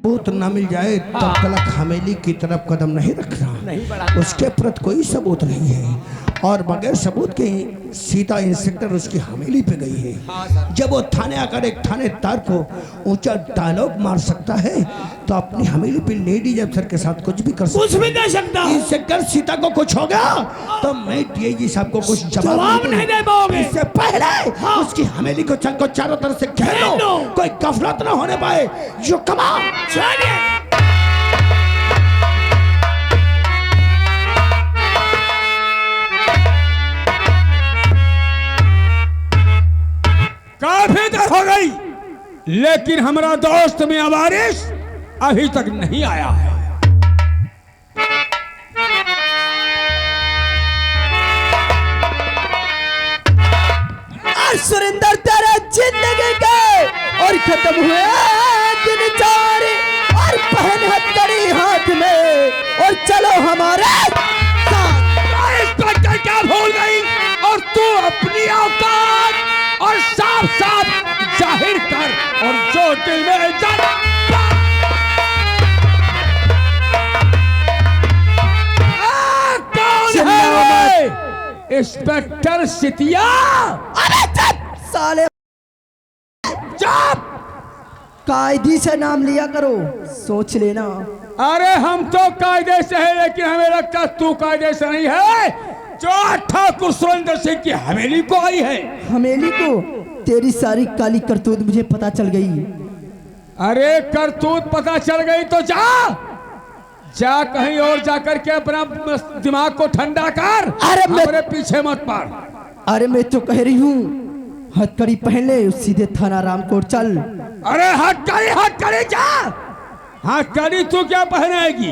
सबूत न मिल जाए तब तक हवेली की तरफ कदम नहीं रखना। उसके प्रति कोई सबूत नहीं है और बगैर सबूत के सीता इंस्पेक्टर उसकी हवेली पे गई है। जब वो थाने आकर एक थानेदार को ऊंचा डायलॉग मार सकता है तो अपनी हवेली पे लेडीज अफसर के साथ कुछ भी कर सकता। इंस्पेक्टर सीता को कुछ हो गया तो मैं डीआईजी साहब को कुछ जवाब नहीं दे पाओगे। इससे पहले उसकी हवेली को चारों तरफ से घेर लो, कोई गफलत न होने पाए। यू कम ऑन, काफी देर हो गई लेकिन हमारा दोस्त में वारिस अभी तक नहीं आया है। और सुरेंद्र तेरे जिंदगी के और खत्म हुए दिन चार और पहन हथकड़ी हाथ में और चलो हमारे इंस्पेक्टर क्या भूल गई और तू अपनी औकात और साफ साफ जाहिर कर और जो दिल में कौन है? इंस्पेक्टर सितिया। अरे चुप साले, चुप। कायदे से नाम लिया करो, सोच लेना। अरे हम तो कायदे से है लेकिन हमें लगता तू कायदे से नहीं है जो ठाकुर सुरेंद्र सिंह की हवेली को आई है। हवेली को? तेरी सारी काली करतूत मुझे पता चल गई। अरे करतूत पता चल गई तो जा कहीं और जाकर के अपना दिमाग को ठंडा कर। अरे मेरे पीछे मत पड़। अरे मैं तो कह रही हूँ हथकड़ी पहन ले, सीधे थाना रामकोट चल। अरे हथकड़ी जा। हथकड़ी तू क्या पहनेगी?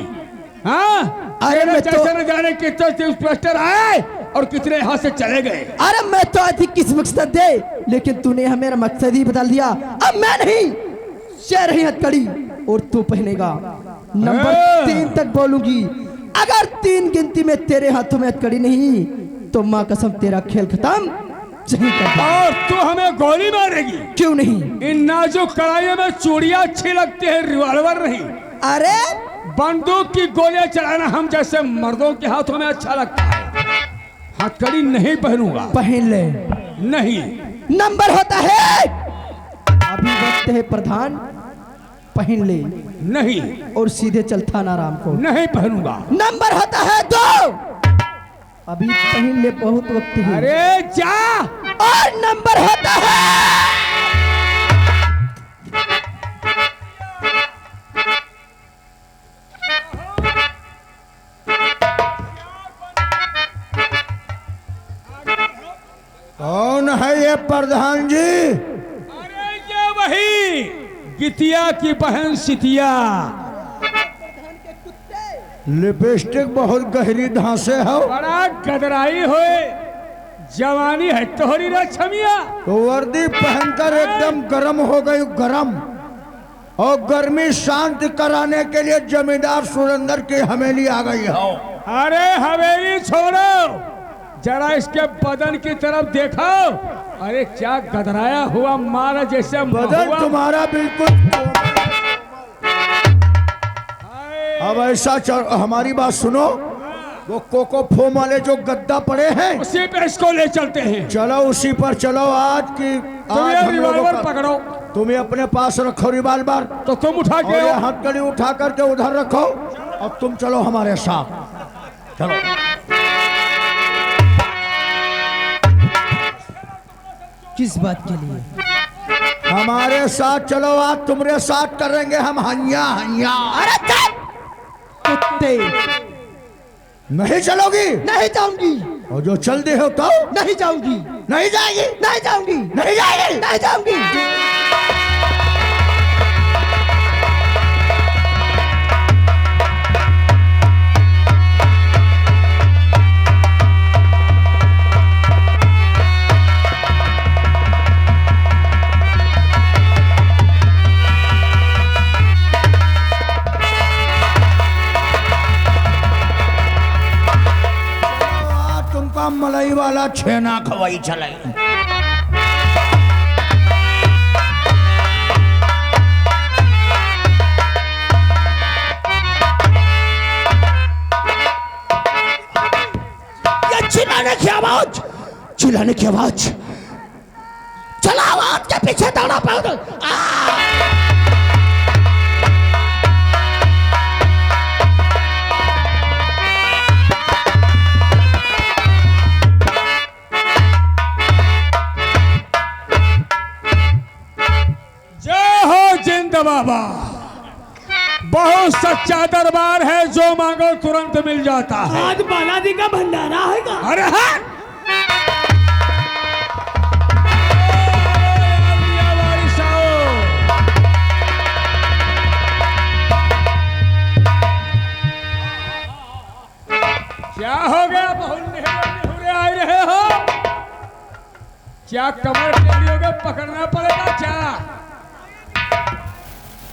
हाँ, अरे मैं तो न जाने कितने इंस्पेक्टर आए और कितने यहाँ से चले गए। अरे मैं तो आई थी किस मकसद दे, लेकिन तूने हमें मकसद ही बदल दिया। अब मैं नहीं, शेर ही हथकड़ी और तू पहनेगा। नंबर 3 तक बोलूंगी, अगर 3 गिनती में तेरे हाथों में हथकड़ी नहीं तो माँ कसम तेरा खेल खत्म। और तू हमें गोली मारेगी? क्यों नहीं? इन नाजुक कड़ाइयों में चूड़ियां अच्छी लगती है, रिवॉल्वर नहीं। अरे बंदूक की गोलियां चलाना हम जैसे मर्दों के हाथों में अच्छा लगता है। हथकड़ी नहीं पहनूंगा। पहन ले। नहीं, नंबर होता है, अभी वक्त है प्रधान, पहन ले। नहीं, और सीधे चल थाना राम को। नहीं पहनूंगा। नंबर होता है 2, अभी पहन ले, बहुत वक्त है। अरे जा। और नंबर होता है कौन है ये प्रधान जी? अरे ये वही गितिया की बहन सितिया। लिपस्टिक बहुत गहरी धांसे हो, बड़ा गदराई होए, जवानी है तोहरी रे छमिया। तो वर्दी पहनकर एकदम गरम हो गई, गरम। और गर्मी शांत कराने के लिए जमींदार सुरेंद्र की हवेली आ गई हो। अरे हवेली छोड़ो, जरा इसके बदन की तरफ देखो। अरे क्या गदराया हुआ मारा जैसे बदन तुम्हारा बिल्कुल। अब ऐसा हमारी बात सुनो, वो कोको फोम वाले जो गद्दा पड़े हैं उसी पे इसको ले चलते हैं। चलो उसी पर चलो। आज की आज रिवॉल्वर पकड़ो। तुम्हें अपने पास रखो रिवॉल्वर, तो तुम उठा के हथकड़ी उठा करके उधर रखो और तुम चलो हमारे साथ। चलो किस बात के लिए? हमारे साथ चलो, आज तुम्हारे साथ करेंगे हम हंया हंया। अरे कुत्ते, नहीं चलोगी? नहीं जाऊंगी। और जो चल दे हो तो? नहीं जाऊंगी। नहीं जाएगी? नहीं जाऊंगी। नहीं जाएगी? नहीं जाऊंगी। मलाई वाला छेना खवाई चले। चिल्लाने की आवाज, चला आवाज के पीछे दौड़ा पाओ। बाबा, बहुत सच्चा दरबार है, जो मांगो तुरंत मिल जाता है। आज बालाजी का भंडारा है का? अरे हाँ, क्या हो गया? बहुत नेहुरे आ रहे हो क्या? कमर टेढ़ी हो गई, पकड़ना पड़ेगा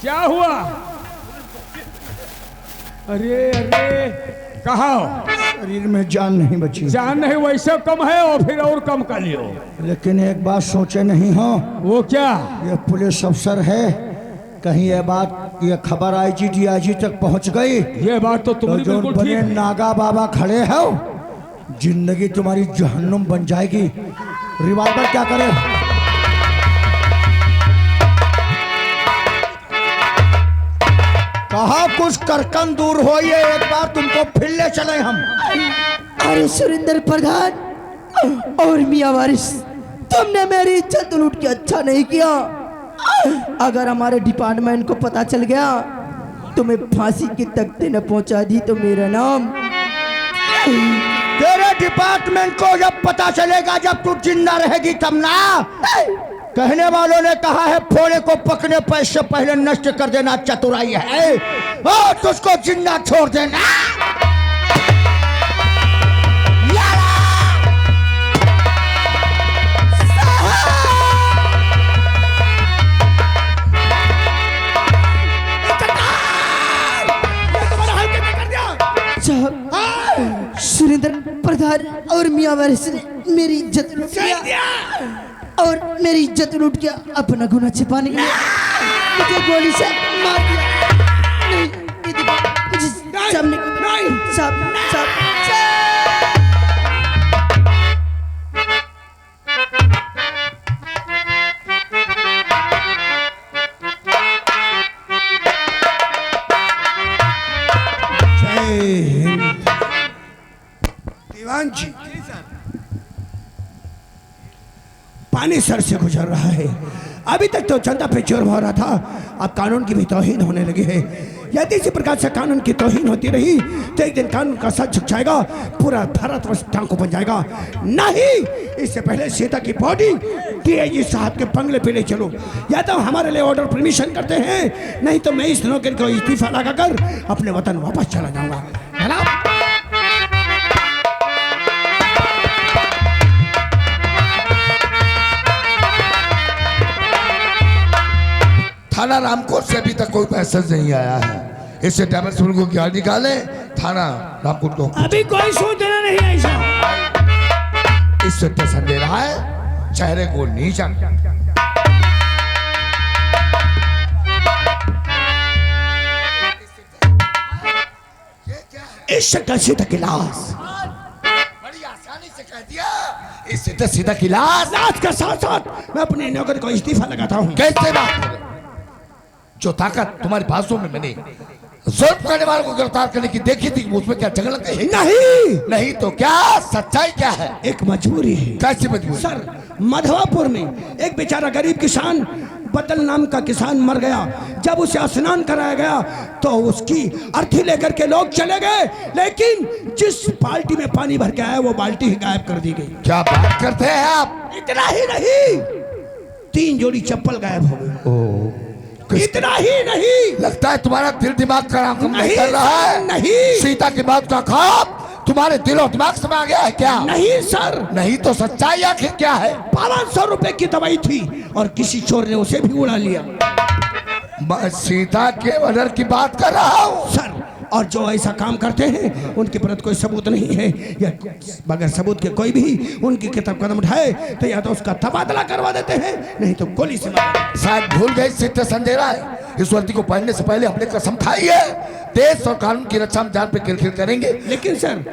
क्या हुआ? अरे अरे कहा हो? शरीर में जान नहीं बची। जान नहीं, वैसे कम है और फिर और कम कर लियो। लेकिन एक बात सोचे नहीं हो? वो क्या? ये पुलिस अफसर है, कहीं ये बात, ये खबर आईजी डीआईजी तक पहुंच गई, ये बात तो तुम्हारी जो बिल्कुल बने ठीक है। नागा बाबा खड़े हो, जिंदगी तुम्हारी जहन्नुम बन जाएगी। रिवाल्वर क्या करे? कहा कुछ करकन दूर हो, ये एक बार तुमको फिर ले चले हम। अरे सुरेंद्र प्रधान और मियां वारिस, तुमने मेरी इज्जत लूट के अच्छा नहीं किया। अगर हमारे डिपार्टमेंट को पता चल गया तुम्हें फांसी के तख्ते न पहुंचा दी तो मेरा नाम। तेरे डिपार्टमेंट को जब पता चलेगा जब तू जिंदा रहेगी तब ना। कहने वालों ने कहा है फोड़े को पकने पर इससे पहले नष्ट कर देना चतुराई है, और तुझको जिंदा छोड़ देना। सुरेंद्र प्रधान और मियां वारिस ने मेरी इज्जत लूट लिया और मेरी इज्जत लूट के अपना गुनाह छिपाने के लिए मुझे गोली से मार दिया। नहीं, ये देखो, मुझे सामने दीवान जी, पानी सर से गुजर रहा है। अभी तक तो जनता पे जोर हो रहा था, अब कानून की भी तौहीन होने लगी है। यदि इसी प्रकार से कानून की तौहीन होती रही तो एक दिन कानून का सच झुक जाएगा, पूरा भारतवर्ष टांकों बन जाएगा। नहीं, इससे पहले सीता की बॉडी डीआईजी साहब के बंगले पे ले चलो, या तो हमारे लिए ऑर्डर परमिशन करते हैं, नहीं तो मैं इस नौकरी को इस्तीफा लगाकर अपने वतन वापस चला जाऊंगा। है ना? थाना रामकोट से अभी तक कोई मैसेज नहीं आया है, इससे टेबल को क्या निकाले, थाना रामकोट को अभी कोई सूचना नहीं आई साहब। इससे टेंशन दे रहा है, चेहरे को नीचा। इस शक्ल सीता की लाश, बड़ी आसानी से कह दिया, इससे सीधा की लाश। लाश के साथ साथ मैं अपनी नौकरी को इस्तीफा लगाता हूँ। कैसे बात करें? जो ताकत तुम्हारी बातों में मैंने जुल्म करने वालों को गिरफ्तार करने की देखी थी, उसमें क्या जंग लग गई? नहीं, नहीं तो क्या? सच्चाई क्या है? एक मजबूरी है। कैसी मजबूरी? सर, मधवापुर में एक बेचारा गरीब किसान, बदल नाम का किसान मर गया। जब उसे स्नान कराया गया तो उसकी अर्थी लेकर के लोग चले गए, लेकिन जिस बाल्टी में पानी भर के आया वो बाल्टी ही गायब कर दी गई। क्या बात करते हैं आप? इतना ही नहीं, 3 जोड़ी चप्पल गायब हो गई। इतना ही नहीं, लगता है तुम्हारा दिल दिमाग का काम नहीं नहीं कर रहा है। नहीं, सीता की बात का खाब तुम्हारे दिलो दिमाग से आ गया है क्या? नहीं सर। नहीं तो सच्चाई आखिर क्या है? 500 रुपए की दवाई थी और किसी चोर ने उसे भी उड़ा लिया। मैं सीता के मर्डर की बात कर रहा हूँ सर, और जो ऐसा काम करते हैं उनके प्रति कोई सबूत नहीं है, या बगैर सबूत के कोई भी उनकी तरफ कदम उठाए तो या तो उसका तबादला करवा देते हैं, नहीं तो गोली से मार। शायद भूल गए, सीते संदेह है। इस वर्दी को पहनने से पहले अपने कसम खाई है, देश और कानून की रक्षा हम जान पे किलखिल करेंगे। लेकिन सर,